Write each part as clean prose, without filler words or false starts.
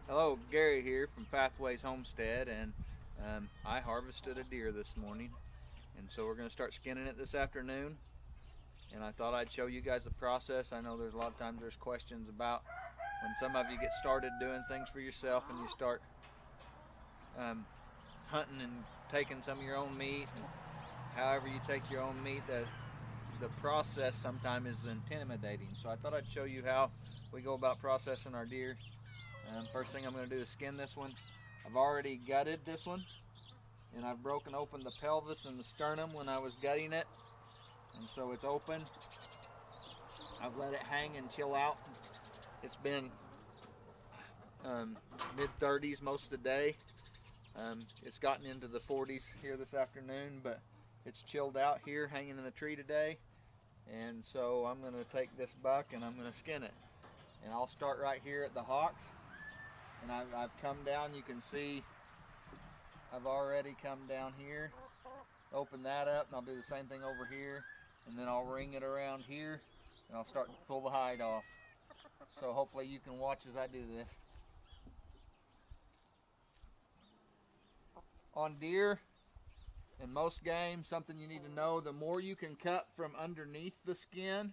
Hello, Gary here from Pathways Homestead, and I harvested a deer this morning, and so we're going to start skinning it this afternoon. And I thought I'd show you guys the process. I know there's a lot of times there's questions about when some of you get started doing things for yourself and you start um, hunting and taking some of your own meat. And however you take your own meat, the process sometimes is intimidating. So I thought I'd show you how we go about processing our deer. First thing I'm going to do is skin this one. I've already gutted this one, and I've broken open the pelvis and the sternum when I was gutting it, and so it's open. I've let it hang and chill out. It's been mid 30s most of the day. It's gotten into the 40s here this afternoon, but it's chilled out here hanging in the tree today, and so I'm going to take this buck and I'm going to skin it. And I'll start right here at the hocks, and I've come down. You can see I've already come down here, open that up, and I'll do the same thing over here, and then I'll ring it around here, and I'll start to pull the hide off. So hopefully you can watch as I do this. On deer and most game, something you need to know, the more you can cut from underneath the skin,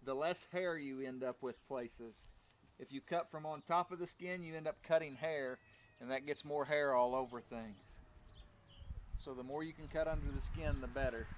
the less hair you end up with places. If you cut from on top of the skin, you end up cutting hair, and that gets more hair all over things. So the more you can cut under the skin, the better.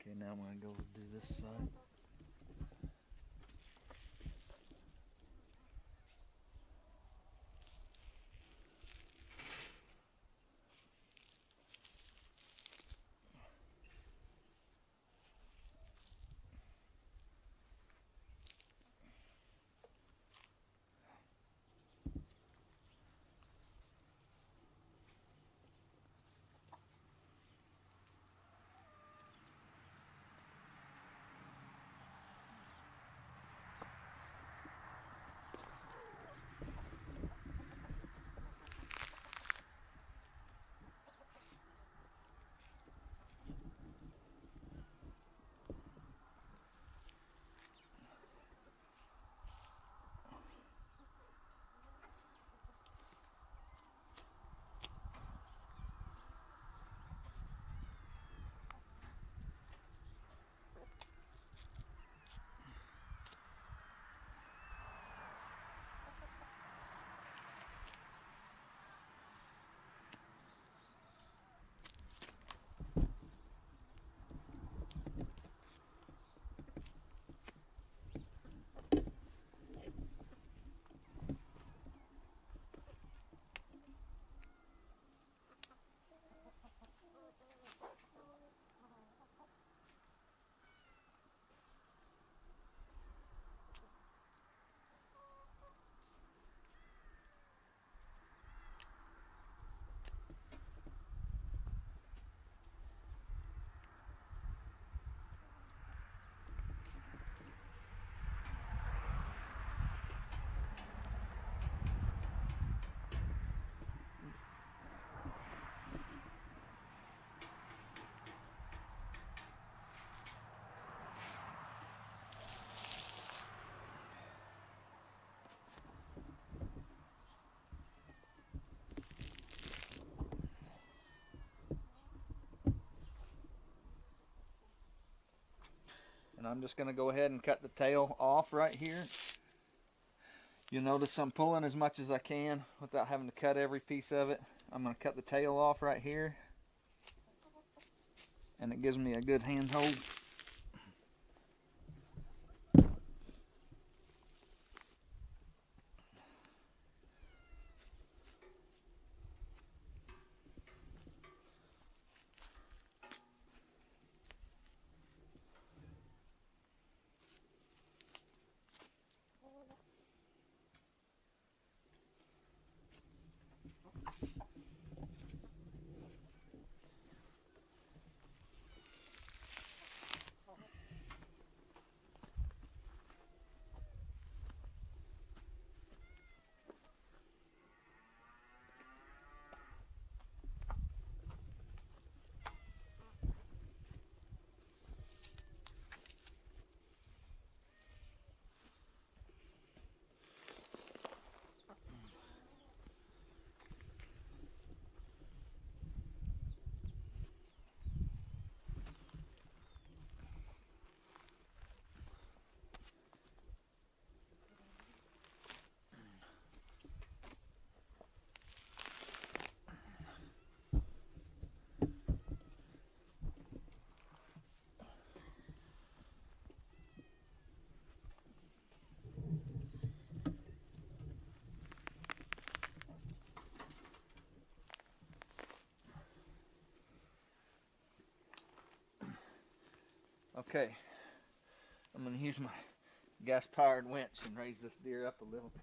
Okay, now I'm going to go do this side. And I'm just going to go ahead and cut the tail off right here. You'll notice I'm pulling as much as I can without having to cut every piece of it. I'm going to cut the tail off right here. and it gives me a good handhold. Okay, I'm going to use my gas-powered winch and raise this deer up a little bit.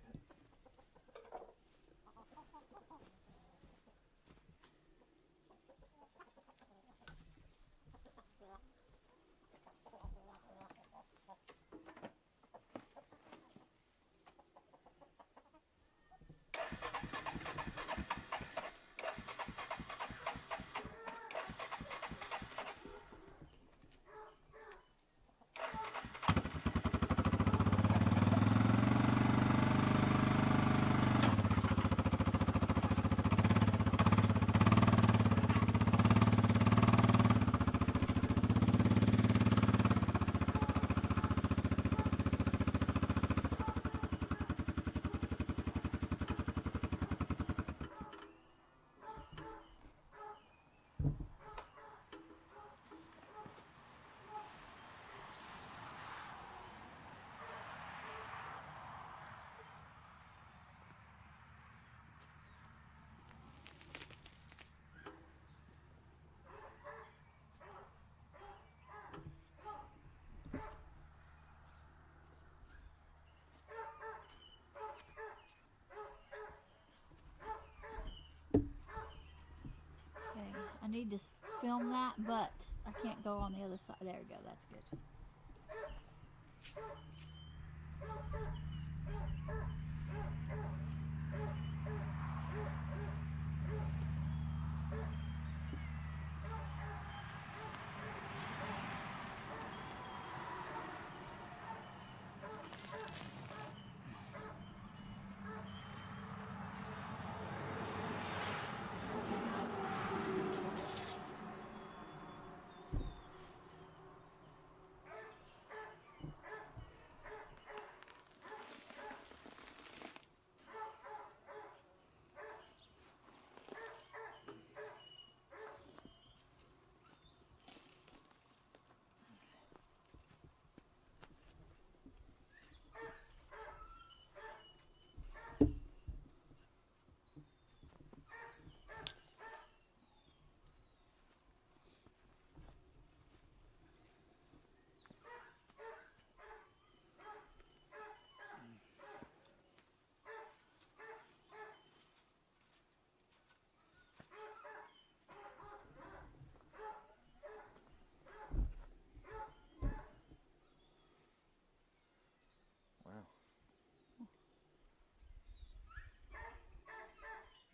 I need to film that, but I can't go on the other side. There we go, that's good.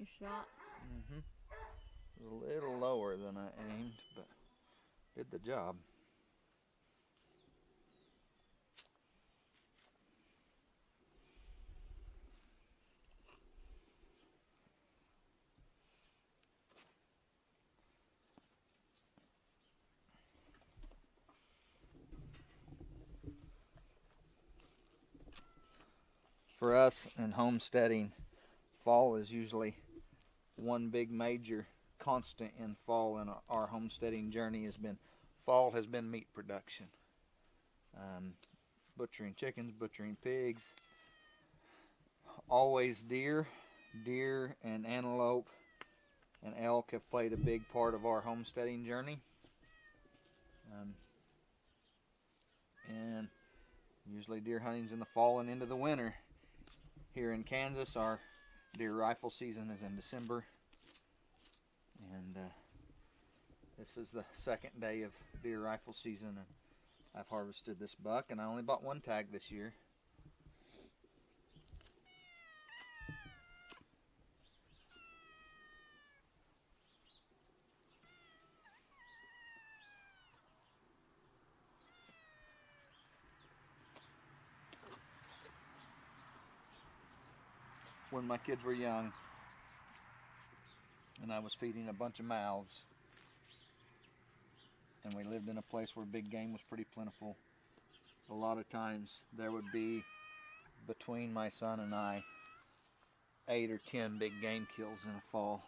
Your shot? It was a little lower than I aimed, but did the job. For us in homesteading, fall is usually one big major constant in fall in our homesteading journey has been meat production. Butchering chickens, butchering pigs. Always deer and antelope and elk have played a big part of our homesteading journey. And usually deer hunting's in the fall and into the winter. Here in Kansas, our deer rifle season is in December. And this is the second day of deer rifle season, and I've harvested this buck, and I only bought one tag this year. When my kids were young and I was feeding a bunch of mouths, and we lived in a place where big game was pretty plentiful, a lot of times there would be, between my son and I, 8 or 10 big game kills in a fall,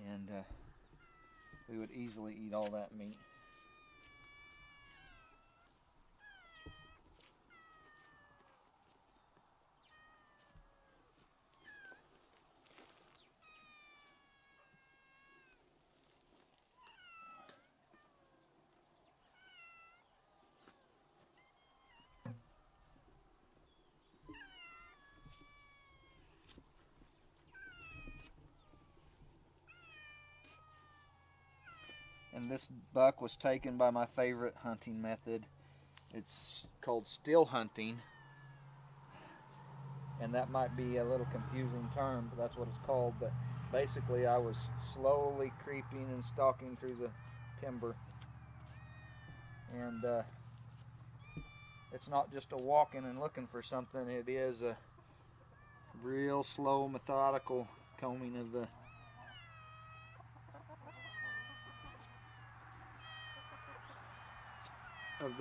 and we would easily eat all that meat. And this buck was taken by my favorite hunting method. It's called still hunting, and that might be a little confusing term, but that's what it's called. But basically I was slowly creeping and stalking through the timber, and it's not just a walking and looking for something, it is a real slow, methodical combing of the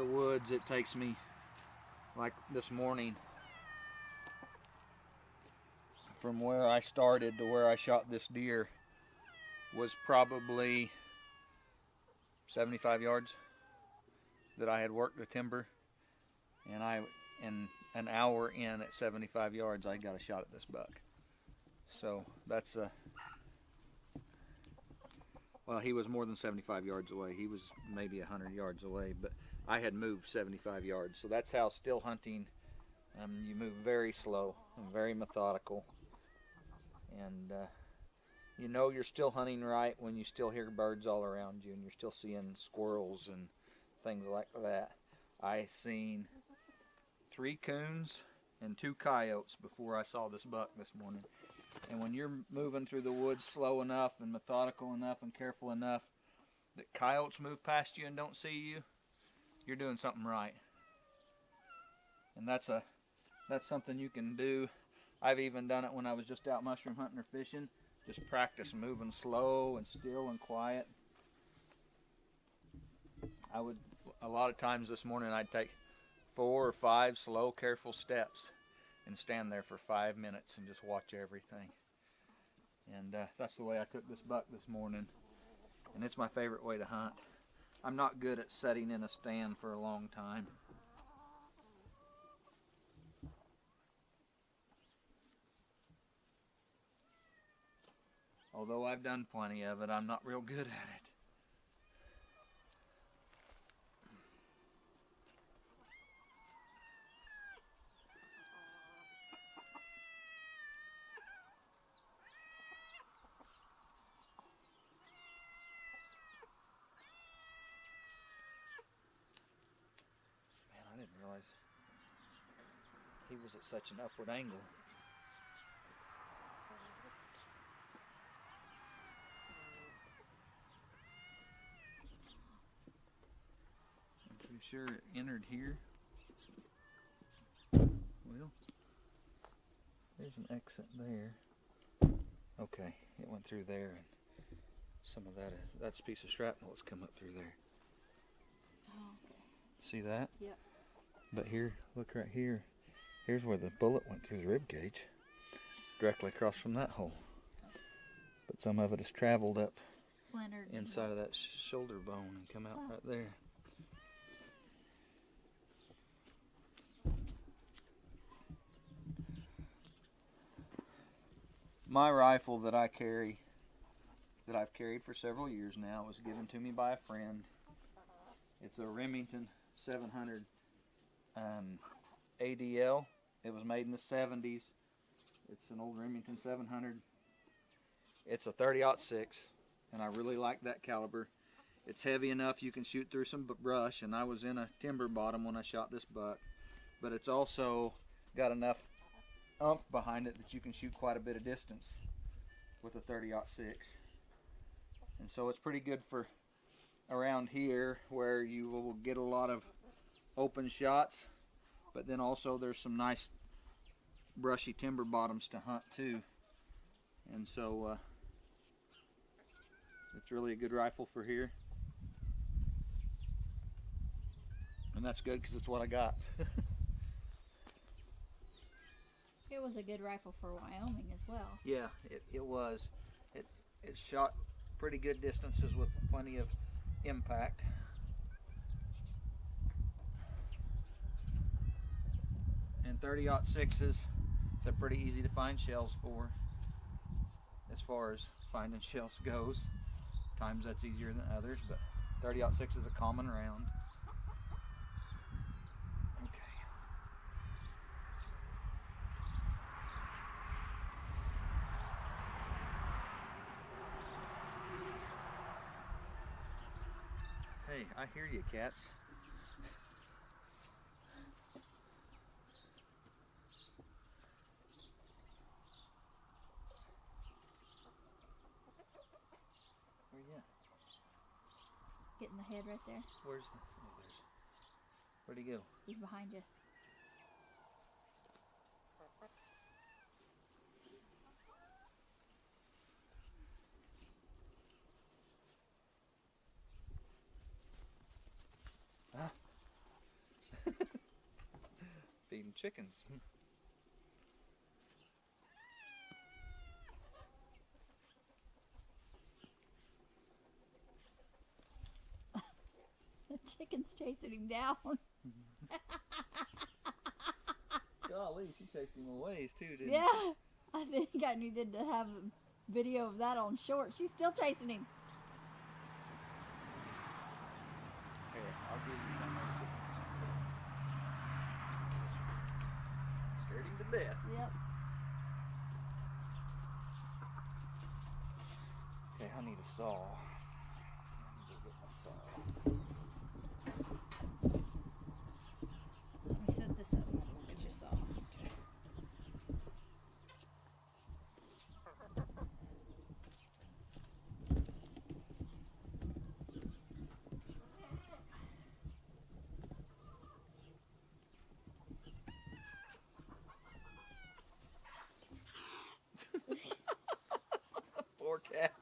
woods. It takes me, like this morning, from where I started to where I shot this deer was probably 75 yards that I had worked the timber, and in an hour in at 75 yards I got a shot at this buck. So that's well, he was more than 75 yards away. He was maybe 100 yards away, but I had moved 75 yards. So that's how still hunting, you move very slow and very methodical. And you know you're still hunting right when you still hear birds all around you and you're still seeing squirrels and things like that. I seen 3 coons and 2 coyotes before I saw this buck this morning. And when you're moving through the woods slow enough and methodical enough and careful enough that coyotes move past you and don't see you, you're doing something right. And that's something you can do. I've even done it when I was just out mushroom hunting or fishing. Just practice moving slow and still and quiet. A lot of times this morning I'd take 4 or 5 slow, careful steps and stand there for 5 minutes and just watch everything. And that's the way I took this buck this morning. And it's my favorite way to hunt. I'm not good at sitting in a stand for a long time. Although I've done plenty of it, I'm not real good at it. Man, I didn't realize he was at such an upward angle. I'm sure it entered here. Well, there's an exit there. Okay, it went through there, and some of that's a piece of shrapnel that's come up through there. Oh, okay. See that? Yep. But here, look right here. Here's where the bullet went through the rib cage, directly across from that hole. but some of it has traveled up Splintered. inside of that shoulder bone and come out right there. My rifle that I carry, that I've carried for several years now, was given to me by a friend. It's a Remington 700 ADL. It was made in the 70s. It's an old Remington 700. It's a 30-06, and I really like that caliber. It's heavy enough you can shoot through some brush, and I was in a timber bottom when I shot this buck. But it's also got enough oomph behind it that you can shoot quite a bit of distance with a 30-06. And so it's pretty good for around here where you will get a lot of open shots, but then also there's some nice brushy timber bottoms to hunt too. And so it's really a good rifle for here. And that's good because it's what I got. It was a good rifle for Wyoming as well. Yeah, it was. It shot pretty good distances with plenty of impact. And 30-06s, they're pretty easy to find shells for as far as finding shells goes. Times that's easier than others, but 30-06 is a common round. Okay. Hey, I hear you, cats. Where you at? Getting the head right there. Where's the? Oh, there's. Where'd he go? He's behind you. Ah. Feeding chickens. The chicken's chasing him down. Golly, she chased him a ways too, didn't Yeah, she? I think I needed to have a video of that on short. She's still chasing him. Here, I'll give you some of the chickens. Scared him to death. Yep. Okay, I need a saw. I need to get my saw. Let me set this up and we'll get your saw. Poor cat.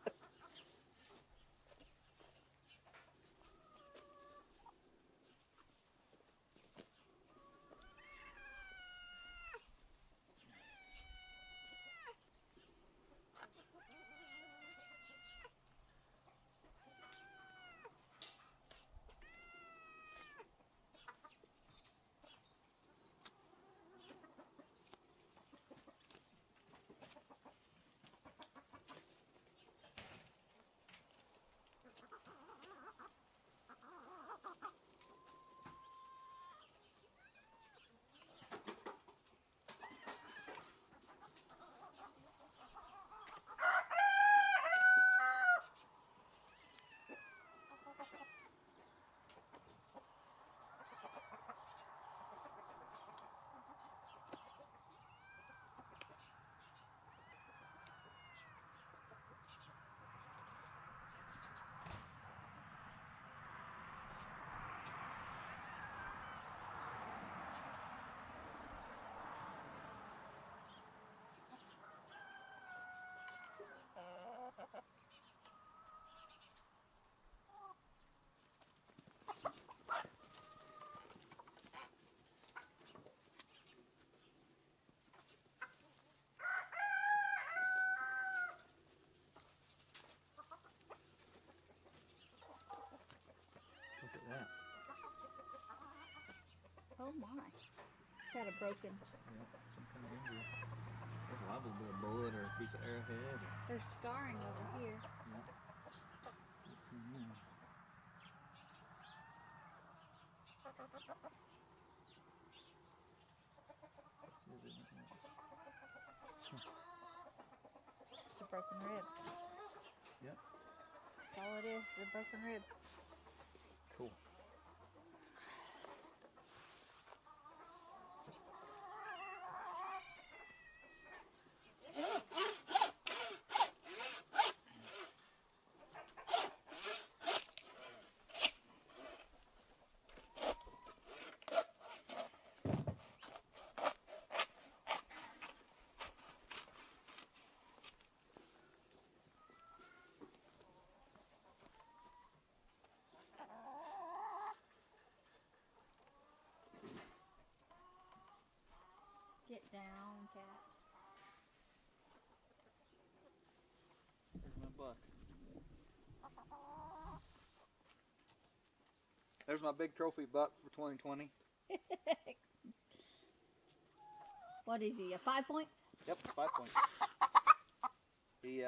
Oh my. It's got a broken. Yeah, some kind of injury. There's a liable to be a bullet or a piece of arrowhead. There's scarring over here. Yeah. It's a broken rib. Yep. That's all it is, a broken rib. Cool. Get down, cat. There's my buck. There's my big trophy buck for 2020. What is he, a 5-point? Yep, 5 point. He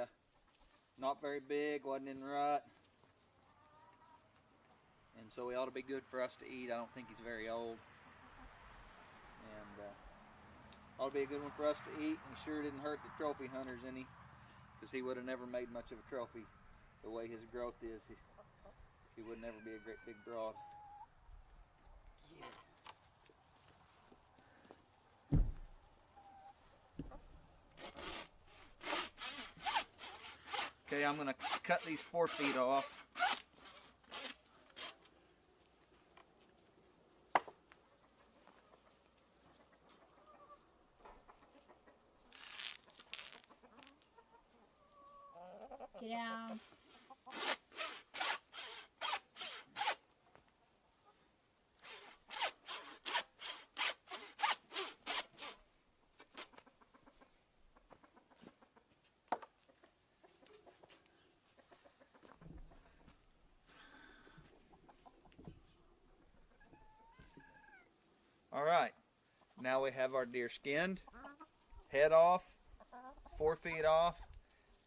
not very big, wasn't in rut, and so he ought to be good for us to eat. I don't think he's very old, and ought to be a good one for us to eat. And he sure didn't hurt the trophy hunters any, because he would have never made much of a trophy. The way his growth is, he would never be a great big broad. Yeah. Okay, I'm going to cut these 4 feet off. Get down. All right, now we have our deer skinned, head off, 4 feet off,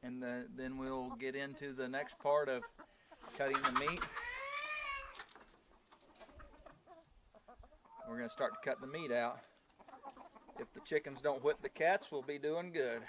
and then we'll get into the next part of cutting the meat. We're going to start to cut the meat out. If the chickens don't whip the cats, we'll be doing good.